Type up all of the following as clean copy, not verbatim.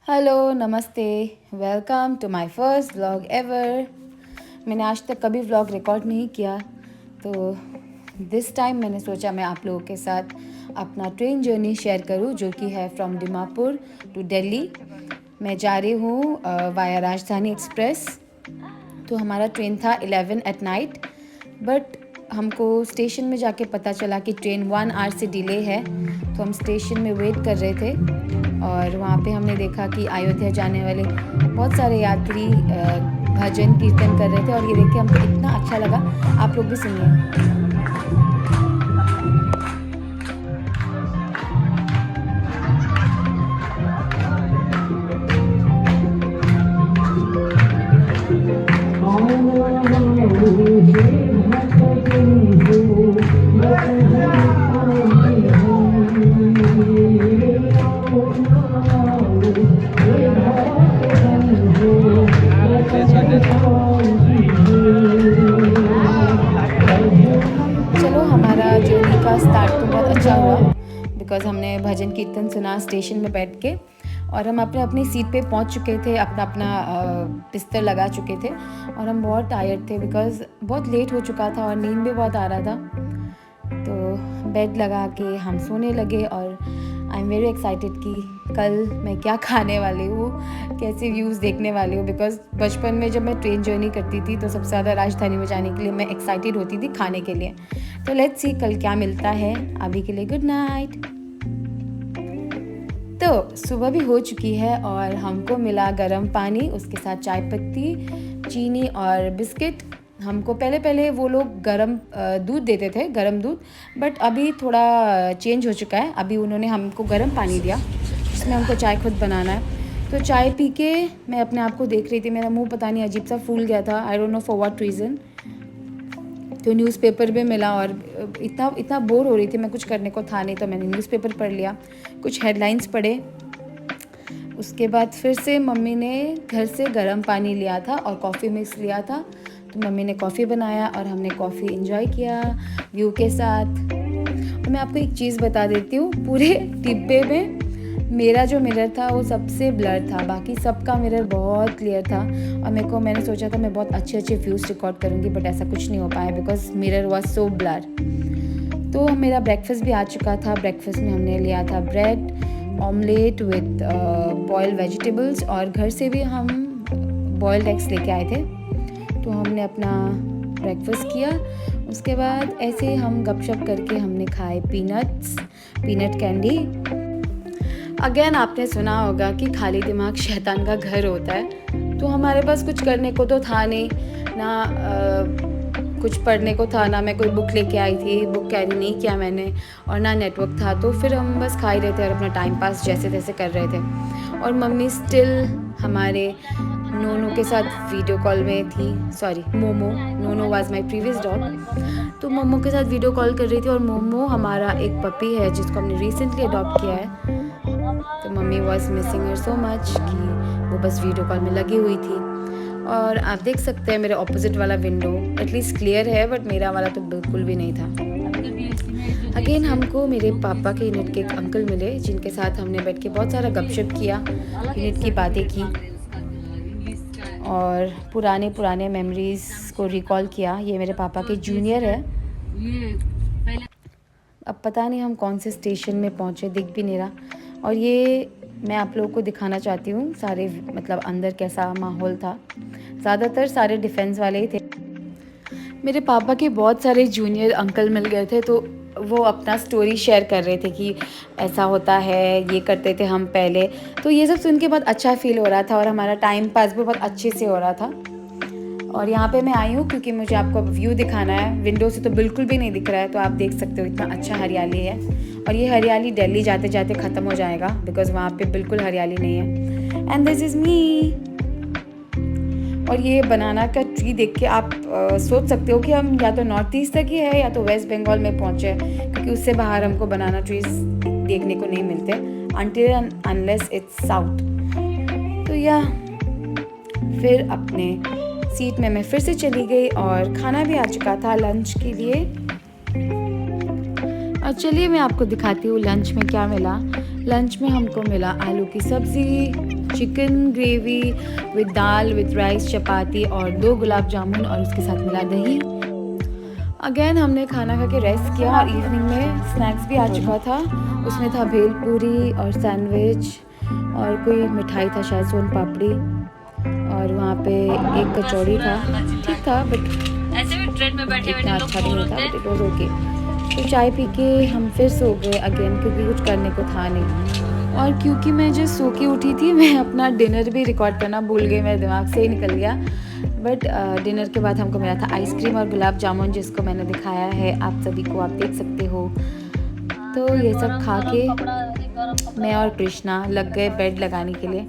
Hello, नमस्ते, welcome to my first vlog ever. मैंने आज तक कभी व्लॉग रिकॉर्ड नहीं किया, तो दिस टाइम मैंने सोचा मैं आप लोगों के साथ अपना ट्रेन जर्नी शेयर करूं, जो कि है फ्रॉम दीमापुर टू दिल्ली। मैं जा रही हूँ वाया राजधानी एक्सप्रेस। तो हमारा ट्रेन था 11 एट नाइट, बट हमको स्टेशन में जाके पता चला कि ट्रेन 1 आवर से डिले है। तो हम स्टेशन में वेट कर रहे थे और वहाँ पे हमने देखा कि अयोध्या जाने वाले बहुत सारे यात्री भजन कीर्तन कर रहे थे, और ये देख के हमको इतना अच्छा लगा। आप लोग भी सुनिए। चलो, हमारा जर्नी का स्टार्ट तो बहुत अच्छा हुआ, बिकॉज़ हमने भजन कीर्तन सुना स्टेशन में बैठ के, और हम अपने अपनी सीट पे पहुंच चुके थे, अपना अपना बिस्तर लगा चुके थे, और हम बहुत टायर्ड थे बिकॉज़ बहुत लेट हो चुका था और नींद भी बहुत आ रहा था। तो बेड लगा के हम सोने लगे, और आई एम वेरी एक्साइटेड कि कल मैं क्या खाने वाली हूँ, कैसे व्यूज़ देखने वाली हूँ। बिकॉज़ बचपन में जब मैं ट्रेन जर्नी करती थी तो सबसे ज़्यादा राजधानी में जाने के लिए मैं एक्साइटेड होती थी खाने के लिए। तो लेट्स सी कल क्या मिलता है। अभी के लिए गुड नाइट। तो सुबह भी हो चुकी है और हमको मिला गर्म पानी, उसके साथ चाय पत्ती, चीनी और बिस्किट। हमको पहले पहले वो लोग गरम दूध देते थे, गरम दूध, बट अभी थोड़ा चेंज हो चुका है। अभी उन्होंने हमको गरम पानी दिया, जिसमें हमको चाय खुद बनाना है। तो चाय पी के मैं अपने आप को देख रही थी, मेरा मुंह पता नहीं अजीब सा फूल गया था, I don't know for what reason. तो न्यूज़पेपर भी मिला और इतना इतना बोर हो रही थी मैं, कुछ करने को था नहीं, तो मैंने न्यूज़पेपर पढ़ लिया, कुछ हेडलाइंस पढ़े। उसके बाद फिर से मम्मी ने घर से गर्म पानी लिया था और कॉफ़ी मिक्स लिया था, तो मम्मी ने कॉफ़ी बनाया और हमने कॉफ़ी एंजॉय किया व्यू के साथ। और मैं आपको एक चीज़ बता देती हूँ, पूरे डिब्बे में मेरा जो मिरर था वो सबसे ब्लर था, बाकी सबका मिरर बहुत क्लियर था। और मैंने सोचा था मैं बहुत अच्छे अच्छे व्यूज़ रिकॉर्ड करूँगी, बट ऐसा कुछ नहीं हो पाया because mirror was so blur. तो मेरा ब्रेकफास्ट भी आ चुका था। ब्रेकफास्ट में हमने लिया था bread omelette with boiled vegetables, और घर से भी हम बॉइल्ड एग्स लेके आए थे। तो हमने अपना ब्रेकफास्ट किया। उसके बाद ऐसे हम गपशप करके हमने खाए पीनट कैंडी। अगेन आपने सुना होगा कि खाली दिमाग शैतान का घर होता है। तो हमारे पास कुछ करने को तो था नहीं ना, कुछ पढ़ने को था ना, मैं कोई बुक लेके आई थी, बुक कैरी नहीं किया मैंने, और ना नेटवर्क था। तो फिर हम बस खा ही रहे थे और अपना टाइम पास जैसे तैसे कर रहे थे। और मम्मी स्टिल हमारे नोनो के साथ वीडियो कॉल में थी, sorry Momo, Nono was my previous dog. तो मोमो के साथ वीडियो कॉल कर रही थी, और मोमो हमारा एक पपी है जिसको हमने रिसेंटली अडॉप्ट किया है। तो mummy was missing her so much कि वो बस वीडियो कॉल में लगी हुई थी। और आप देख सकते हैं मेरे ऑपोजिट वाला विंडो एटलीस्ट क्लियर है, बट मेरा वाला तो बिल्कुल भी नहीं था। अगेन हमको मेरे पापा के यूनिट के एक अंकल मिले, जिनके साथ हमने बैठ के बहुत सारा गपशप किया, यूनिट की बातें की और पुराने मेमोरीज़ को रिकॉल किया। ये मेरे पापा के जूनियर है। अब पता नहीं हम कौन से स्टेशन में पहुँचे, दिख भी नहीं रहा। और ये मैं आप लोगों को दिखाना चाहती हूँ सारे, मतलब अंदर कैसा माहौल था। ज़्यादातर सारे डिफेंस वाले ही थे। मेरे पापा के बहुत सारे जूनियर अंकल मिल गए थे, तो वो अपना स्टोरी शेयर कर रहे थे कि ऐसा होता है, ये करते थे हम पहले। तो ये सब सुन के बहुत अच्छा फील हो रहा था, और हमारा टाइम पास भी बहुत अच्छे से हो रहा था। और यहाँ पे मैं आई हूँ क्योंकि मुझे आपको व्यू दिखाना है। विंडो से तो बिल्कुल भी नहीं दिख रहा है, तो आप देख सकते हो इतना अच्छा हरियाली है। और ये हरियाली दिल्ली जाते जाते ख़त्म हो जाएगा बिकॉज़ वहाँ पे बिल्कुल हरियाली नहीं है। And this is me. और ये बनाना का ट्री देख के आप सोच सकते हो कि हम या तो नॉर्थ ईस्ट तक ही है या तो वेस्ट बंगाल में पहुँचे, क्योंकि उससे बाहर हमको बनाना ट्रीज देखने को नहीं मिलते until and unless it's south. तो या फिर अपने सीट में मैं फिर से चली गई, और खाना भी आ चुका था लंच के लिए। और चलिए मैं आपको दिखाती हूँ लंच में क्या मिला। लंच में हमको मिला आलू की सब्ज़ी, चिकन ग्रेवी विद दाल विद राइस, चपाती और 2 गुलाब जामुन और उसके साथ मिला दही। अगेन हमने खाना खा के रेस्ट किया और इवनिंग में स्नैक्स भी आ चुका था। उसमें था भेल पूरी और सैंडविच और कोई मिठाई था, शायद सोन पापड़ी, और वहाँ पे एक कचौड़ी था। ठीक था बट ऐसे भी ट्रेन में बैठे इतना बैठे लोग अच्छा बोर नहीं था, होते बट हैं। It was okay. तो चाय पी के हम फिर सो गए अगेन, क्योंकि कुछ करने को था नहीं। और क्योंकि मैं जो सो के उठी थी, मैं अपना डिनर भी रिकॉर्ड करना भूल गई, मेरे दिमाग से ही निकल गया। बट डिनर के बाद हमको मिला था आइसक्रीम और गुलाब जामुन, जिसको मैंने दिखाया है आप सभी को, आप देख सकते हो। तो ये सब खा के मैं और कृष्णा लग गए बेड लगाने के लिए।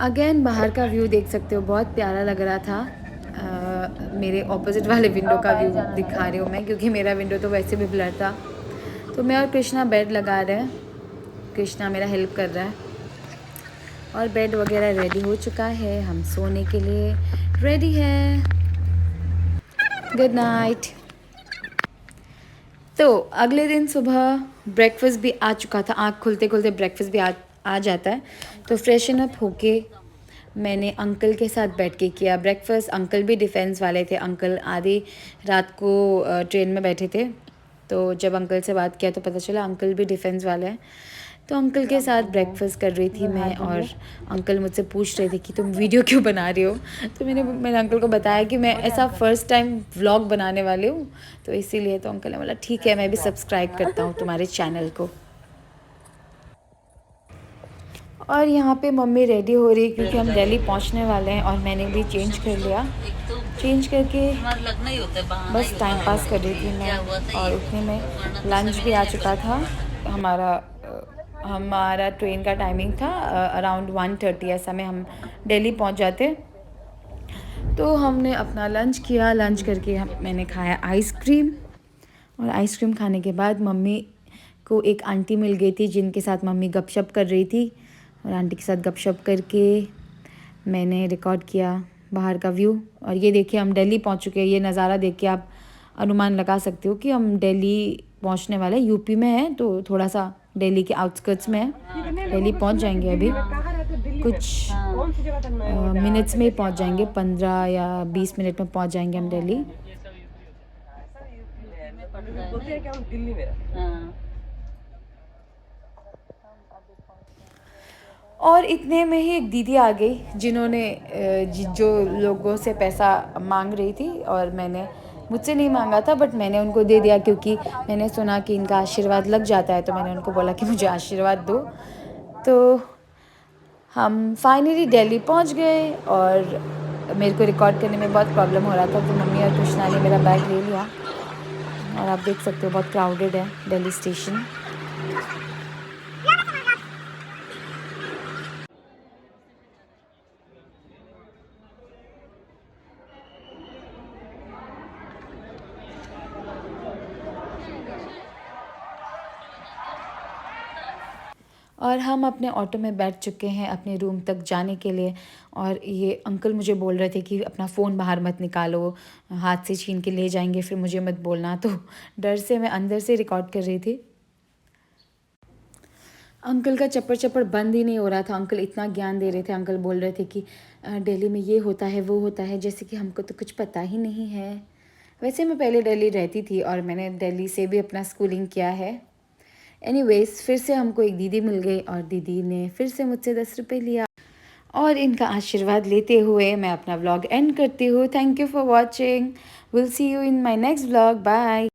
अगेन बाहर का व्यू देख सकते हो, बहुत प्यारा लग रहा था। मेरे ऑपोजिट वाले विंडो का व्यू दिखा रही हूँ मैं, क्योंकि मेरा विंडो तो वैसे भी ब्लर था। तो मैं और कृष्णा बेड लगा रहे हैं, कृष्णा मेरा हेल्प कर रहा है। और बेड वगैरह रेडी हो चुका है, हम सोने के लिए रेडी है। Good night. तो अगले दिन सुबह ब्रेकफास्ट भी आ चुका था, आँख खुलते खुलते ब्रेकफास्ट भी आ जाता है। तो फ्रेशन अप होके मैंने अंकल के साथ बैठ के किया ब्रेकफास्ट। अंकल भी डिफेंस वाले थे, अंकल आधी रात को ट्रेन में बैठे थे। तो जब अंकल से बात किया तो पता चला अंकल भी डिफेंस वाले हैं। तो अंकल के साथ ब्रेकफास्ट कर रही थी मैं, और अंकल मुझसे पूछ रहे थे कि तुम वीडियो क्यों बना रही हो। तो मैंने अंकल को बताया कि मैं ऐसा फ़र्स्ट टाइम व्लॉग बनाने वाली हूँ, तो इसीलिए। तो अंकल ने बोला ठीक है, मैं भी सब्सक्राइब करता हूँ तुम्हारे चैनल को। और यहाँ पे मम्मी रेडी हो रही है, क्योंकि हम दिल्ली पहुँचने वाले हैं, और मैंने भी चेंज कर लिया। चेंज करके बस टाइम पास कर रही थी मैं, और उतने में लंच भी आ चुका था। हमारा ट्रेन का टाइमिंग था अराउंड 1:30 ऐसा में हम दिल्ली पहुँच जाते। तो हमने अपना लंच किया, लंच करके मैंने खाया आइसक्रीम, और आइसक्रीम खाने के बाद मम्मी को एक आंटी मिल गई थी, जिनके साथ मम्मी गपशप कर रही थी, और आंटी के साथ गपशप करके मैंने रिकॉर्ड किया बाहर का व्यू। और ये देखिए हम दिल्ली पहुंच चुके हैं। ये नज़ारा देख के आप अनुमान लगा सकते हो कि हम दिल्ली पहुंचने वाले, यूपी में है तो थोड़ा सा दिल्ली के आउटस्कर्ट्स में है। दिल्ली पहुंच जाएंगे अभी कुछ मिनट्स में ही पहुंच जाएंगे, 15 या 20 मिनट में पहुंच जाएंगे हम दिल्ली। और इतने में ही एक दीदी आ गई, जिन्होंने जो लोगों से पैसा मांग रही थी, और मुझसे नहीं मांगा था, बट मैंने उनको दे दिया, क्योंकि मैंने सुना कि इनका आशीर्वाद लग जाता है। तो मैंने उनको बोला कि मुझे आशीर्वाद दो। तो हम फाइनली दिल्ली पहुंच गए, और मेरे को रिकॉर्ड करने में बहुत प्रॉब्लम हो रहा था, तो मम्मी और कृष्णा ने मेरा बैग ले लिया। और आप देख सकते हो बहुत क्राउडेड है दिल्ली स्टेशन। और हम अपने ऑटो में बैठ चुके हैं अपने रूम तक जाने के लिए। और ये अंकल मुझे बोल रहे थे कि अपना फ़ोन बाहर मत निकालो, हाथ से छीन के ले जाएंगे, फिर मुझे मत बोलना। तो डर से मैं अंदर से रिकॉर्ड कर रही थी। अंकल का चप्पड़ चप्पड़ बंद ही नहीं हो रहा था। अंकल इतना ज्ञान दे रहे थे। अंकल बोल रहे थे कि दिल्ली में ये होता है वो होता है, जैसे कि हमको तो कुछ पता ही नहीं है। वैसे मैं पहले दिल्ली रहती थी, और मैंने दिल्ली से भी अपना स्कूलिंग किया है। एनीवेज फिर से हमको एक दीदी मिल गई, और दीदी ने फिर से मुझसे 10 रुपये लिया। और इनका आशीर्वाद लेते हुए मैं अपना व्लॉग एंड करती हूँ। Thank you for watching. Will see you in my next vlog. Bye.